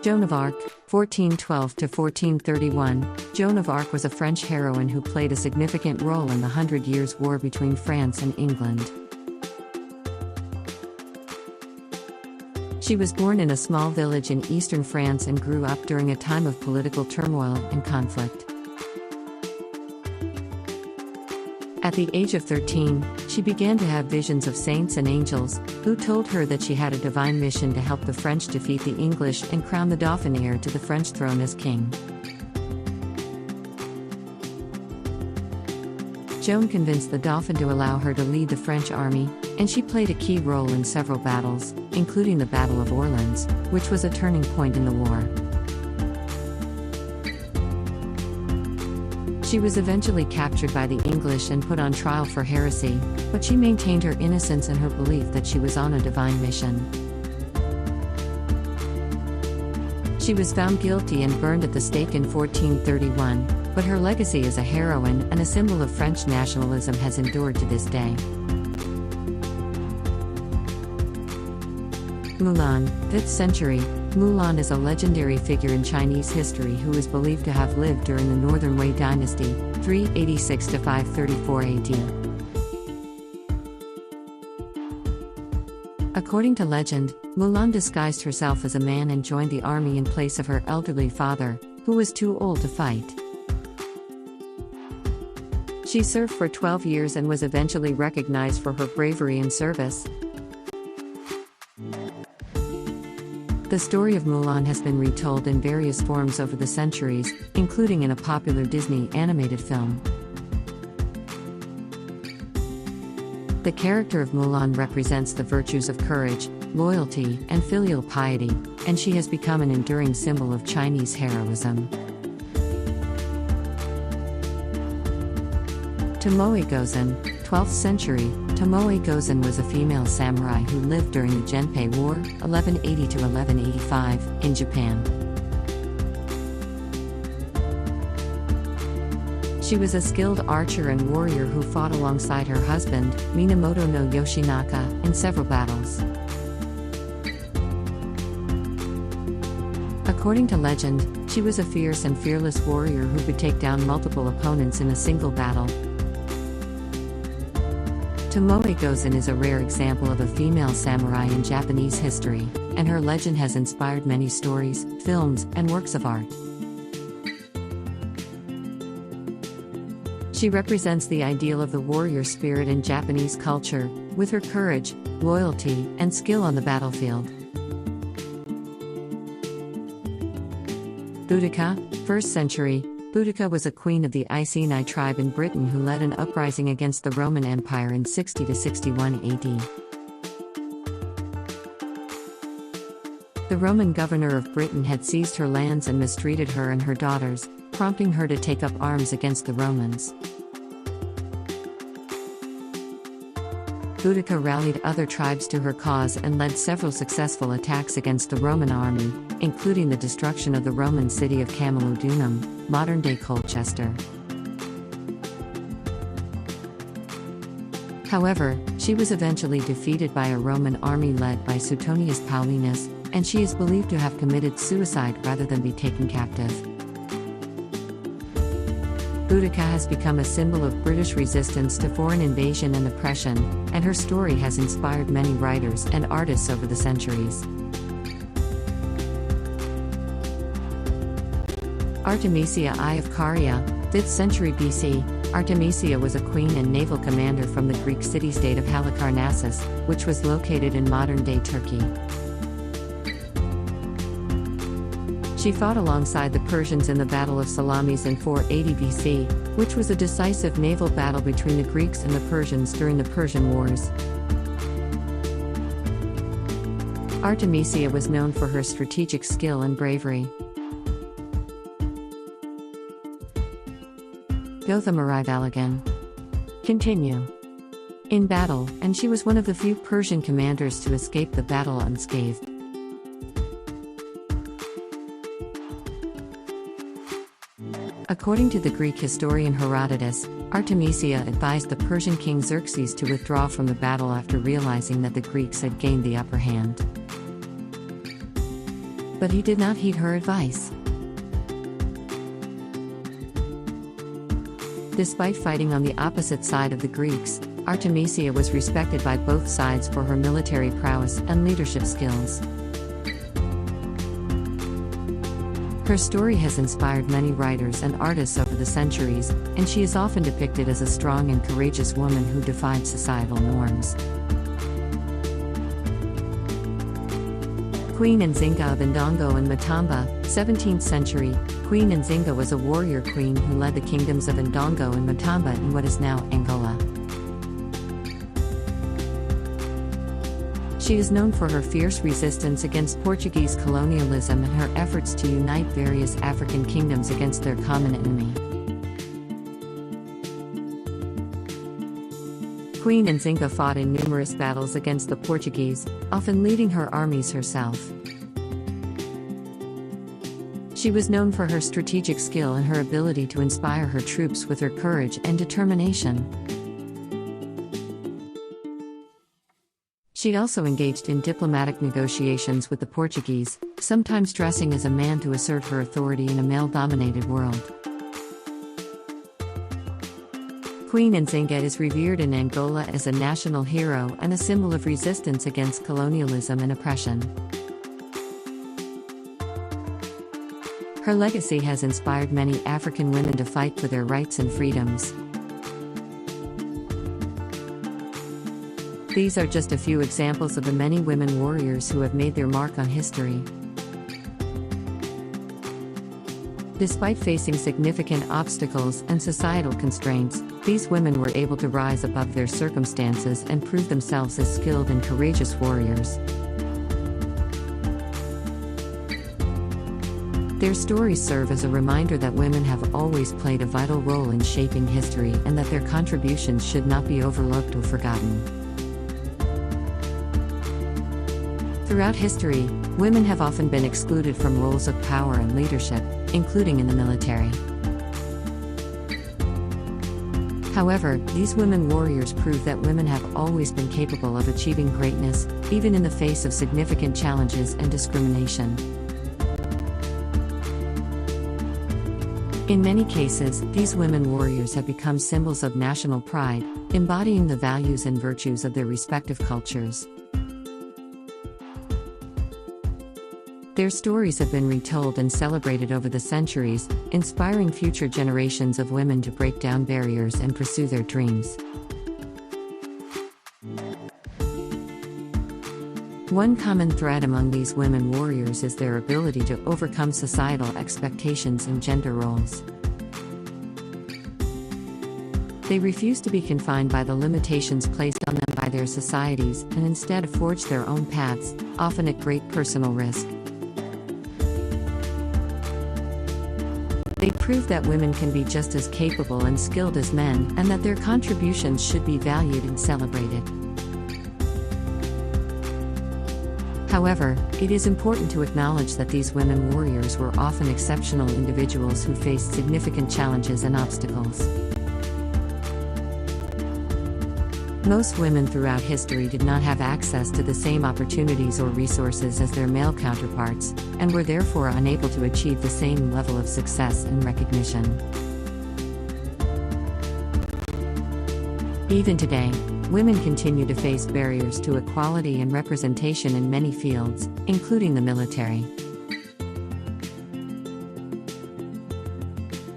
Joan of Arc, 1412 to 1431. Joan of Arc was a French heroine who played a significant role in the Hundred Years' War between France and England. She was born in a small village in eastern France and grew up during a time of political turmoil and conflict. At the age of 13, she began to have visions of saints and angels, who told her that she had a divine mission to help the French defeat the English and crown the Dauphin heir to the French throne as king. Joan convinced the Dauphin to allow her to lead the French army, and she played a key role in several battles, including the Battle of Orleans, which was a turning point in the war. She was eventually captured by the English and put on trial for heresy, but she maintained her innocence and her belief that she was on a divine mission. She was found guilty and burned at the stake in 1431, but her legacy as a heroine and a symbol of French nationalism has endured to this day. Mulan, 5th century. Mulan is a legendary figure in Chinese history who is believed to have lived during the Northern Wei Dynasty, 386 to 534 AD. According to legend, Mulan disguised herself as a man and joined the army in place of her elderly father, who was too old to fight. She served for 12 years and was eventually recognized for her bravery and service. The story of Mulan has been retold in various forms over the centuries, including in a popular Disney animated film. The character of Mulan represents the virtues of courage, loyalty, and filial piety, and she has become an enduring symbol of Chinese heroism. Tomoe Gozen, 12th century. Tomoe Gozen was a female samurai who lived during the Genpei War, 1180 to 1185, in Japan. She was a skilled archer and warrior who fought alongside her husband, Minamoto no Yoshinaka, in several battles. According to legend, she was a fierce and fearless warrior who could take down multiple opponents in a single battle. Tomoe Gozen is a rare example of a female samurai in Japanese history, and her legend has inspired many stories, films, and works of art. She represents the ideal of the warrior spirit in Japanese culture, with her courage, loyalty, and skill on the battlefield. Boudica, 1st century. Boudica was a queen of the Iceni tribe in Britain who led an uprising against the Roman Empire in 60 to 61 AD. The Roman governor of Britain had seized her lands and mistreated her and her daughters, prompting her to take up arms against the Romans. Boudica rallied other tribes to her cause and led several successful attacks against the Roman army, including the destruction of the Roman city of Camalodunum, modern-day Colchester. However, she was eventually defeated by a Roman army led by Suetonius Paulinus, and she is believed to have committed suicide rather than be taken captive. Boudica has become a symbol of British resistance to foreign invasion and oppression, and her story has inspired many writers and artists over the centuries. Artemisia I of Caria, 5th century BC. Artemisia was a queen and naval commander from the Greek city-state of Halicarnassus, which was located in modern-day Turkey. She fought alongside the Persians in the Battle of Salamis in 480 BC, which was a decisive naval battle between the Greeks and the Persians during the Persian Wars. Artemisia was known for her strategic skill and bravery. Gotha Marivaligan. Continue. In battle, and she was one of the few Persian commanders to escape the battle unscathed. According to the Greek historian Herodotus, Artemisia advised the Persian king Xerxes to withdraw from the battle after realizing that the Greeks had gained the upper hand. But he did not heed her advice. Despite fighting on the opposite side of the Greeks, Artemisia was respected by both sides for her military prowess and leadership skills. Her story has inspired many writers and artists over the centuries, and she is often depicted as a strong and courageous woman who defied societal norms. Queen Nzinga of Ndongo and Matamba, 17th century. Queen Nzinga was a warrior queen who led the kingdoms of Ndongo and Matamba in what is now Angola. She is known for her fierce resistance against Portuguese colonialism and her efforts to unite various African kingdoms against their common enemy. Queen Nzinga fought in numerous battles against the Portuguese, often leading her armies herself. She was known for her strategic skill and her ability to inspire her troops with her courage and determination. She also engaged in diplomatic negotiations with the Portuguese, sometimes dressing as a man to assert her authority in a male-dominated world. Queen Nzinga is revered in Angola as a national hero and a symbol of resistance against colonialism and oppression. Her legacy has inspired many African women to fight for their rights and freedoms. These are just a few examples of the many women warriors who have made their mark on history. Despite facing significant obstacles and societal constraints, these women were able to rise above their circumstances and prove themselves as skilled and courageous warriors. Their stories serve as a reminder that women have always played a vital role in shaping history and that their contributions should not be overlooked or forgotten. Throughout history, women have often been excluded from roles of power and leadership, including in the military. However, these women warriors prove that women have always been capable of achieving greatness, even in the face of significant challenges and discrimination. In many cases, these women warriors have become symbols of national pride, embodying the values and virtues of their respective cultures. Their stories have been retold and celebrated over the centuries, inspiring future generations of women to break down barriers and pursue their dreams. One common thread among these women warriors is their ability to overcome societal expectations and gender roles. They refuse to be confined by the limitations placed on them by their societies and instead forge their own paths, often at great personal risk. They prove that women can be just as capable and skilled as men, and that their contributions should be valued and celebrated. However, it is important to acknowledge that these women warriors were often exceptional individuals who faced significant challenges and obstacles. Most women throughout history did not have access to the same opportunities or resources as their male counterparts, and were therefore unable to achieve the same level of success and recognition. Even today, women continue to face barriers to equality and representation in many fields, including the military.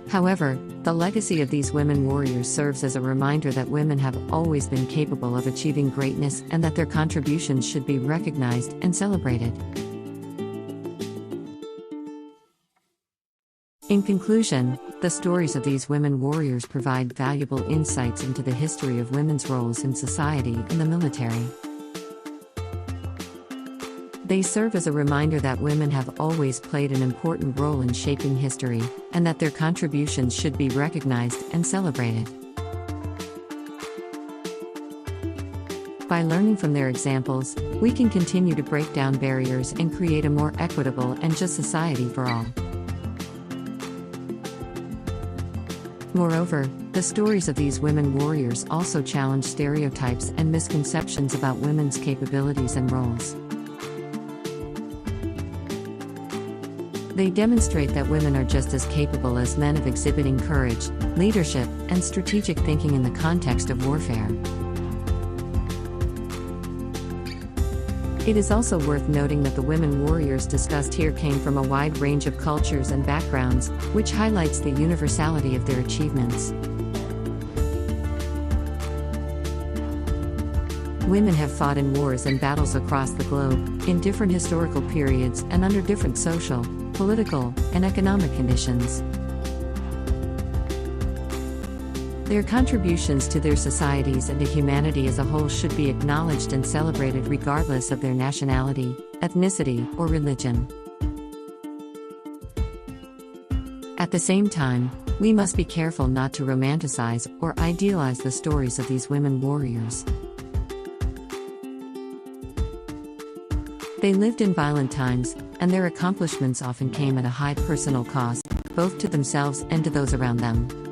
However, the legacy of these women warriors serves as a reminder that women have always been capable of achieving greatness and that their contributions should be recognized and celebrated. In conclusion, the stories of these women warriors provide valuable insights into the history of women's roles in society and the military. They serve as a reminder that women have always played an important role in shaping history, and that their contributions should be recognized and celebrated. By learning from their examples, we can continue to break down barriers and create a more equitable and just society for all. Moreover, the stories of these women warriors also challenge stereotypes and misconceptions about women's capabilities and roles. They demonstrate that women are just as capable as men of exhibiting courage, leadership, and strategic thinking in the context of warfare. It is also worth noting that the women warriors discussed here came from a wide range of cultures and backgrounds, which highlights the universality of their achievements. Women have fought in wars and battles across the globe, in different historical periods and under different social, political, and economic conditions. Their contributions to their societies and to humanity as a whole should be acknowledged and celebrated regardless of their nationality, ethnicity, or religion. At the same time, we must be careful not to romanticize or idealize the stories of these women warriors. They lived in violent times, and their accomplishments often came at a high personal cost, both to themselves and to those around them.